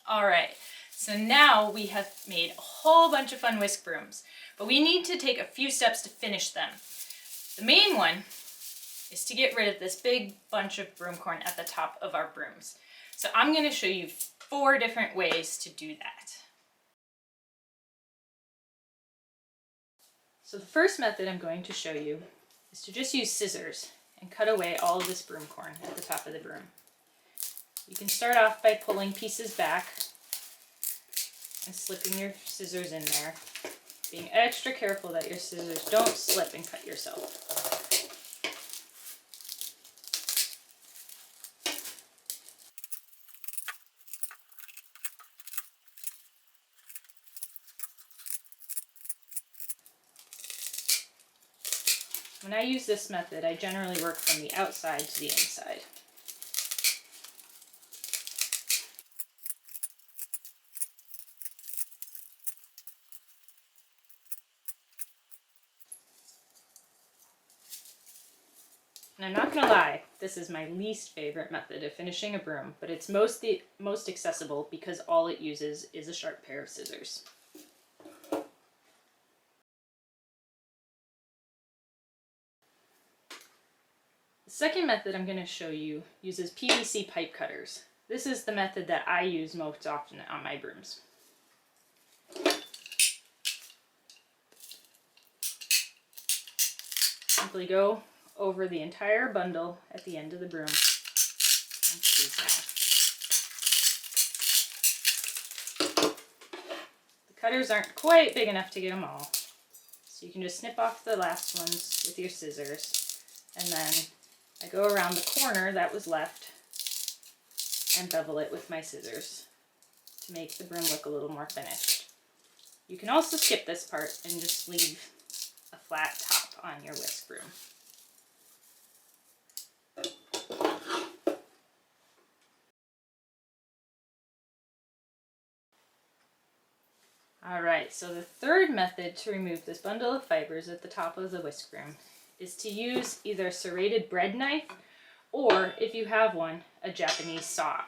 All right, so now we have made a whole bunch of fun whisk brooms, but we need to take a few steps to finish them. The main one is to get rid of this big bunch of broomcorn at the top of our brooms. So I'm going to show you 4 different ways to do that. So the first method I'm going to show you is to just use scissors and cut away all of this broomcorn at the top of the broom. You can start off by pulling pieces back and slipping your scissors in there, being extra careful that your scissors don't slip and cut yourself. When I use this method, I generally work from the outside to the inside. And I'm not going to lie, this is my least favorite method of finishing a broom, but it's most accessible because all it uses is a sharp pair of scissors. The second method I'm going to show you uses PVC pipe cutters. This is the method that I use most often on my brooms. Simply go over the entire bundle at the end of the broom and squeeze down. The cutters aren't quite big enough to get them all, so you can just snip off the last ones with your scissors, and then I go around the corner that was left and bevel it with my scissors to make the broom look a little more finished. You can also skip this part and just leave a flat top on your whisk broom. Alright, so the third method to remove this bundle of fibers at the top of the whisk broom is to use either a serrated bread knife or, if you have one, a Japanese saw.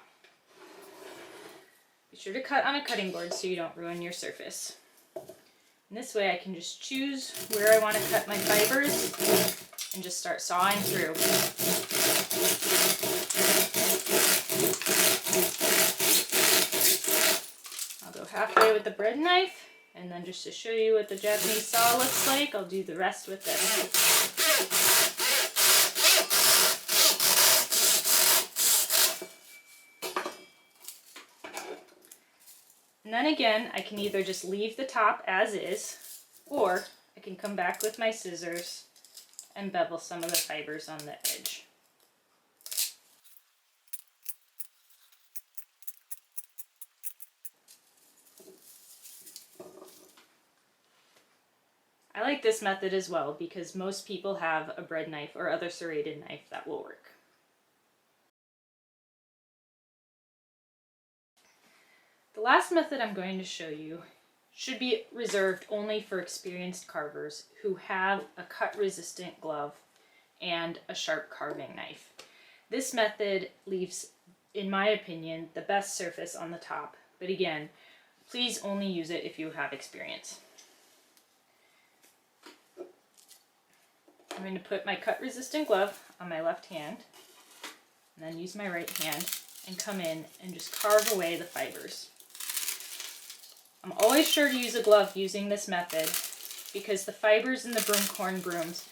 Be sure to cut on a cutting board so you don't ruin your surface. And this way I can just choose where I want to cut my fibers and just start sawing through. I'll go halfway with the bread knife, and then just to show you what the Japanese saw looks like, I'll do the rest with this. And then again, I can either just leave the top as is, or I can come back with my scissors and bevel some of the fibers on the edge. I like this method as well because most people have a bread knife or other serrated knife that will work. The last method I'm going to show you should be reserved only for experienced carvers who have a cut-resistant glove and a sharp carving knife. This method leaves, in my opinion, the best surface on the top, but again, please only use it if you have experience. I'm going to put my cut-resistant glove on my left hand, and then use my right hand and come in and just carve away the fibers. I'm always sure to use a glove using this method because the fibers in the broomcorn brooms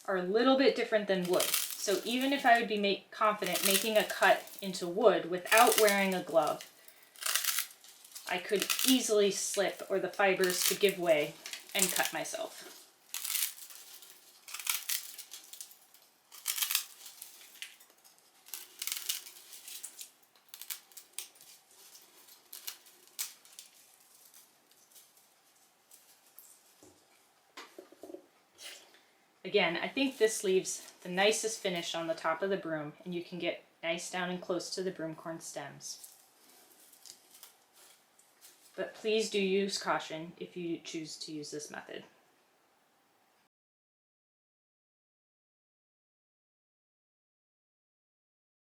are a little bit different than wood. So even if I would be confident making a cut into wood without wearing a glove, I could easily slip or the fibers could give way and cut myself. Again, I think this leaves the nicest finish on the top of the broom, and you can get nice down and close to the broomcorn stems. But please do use caution if you choose to use this method.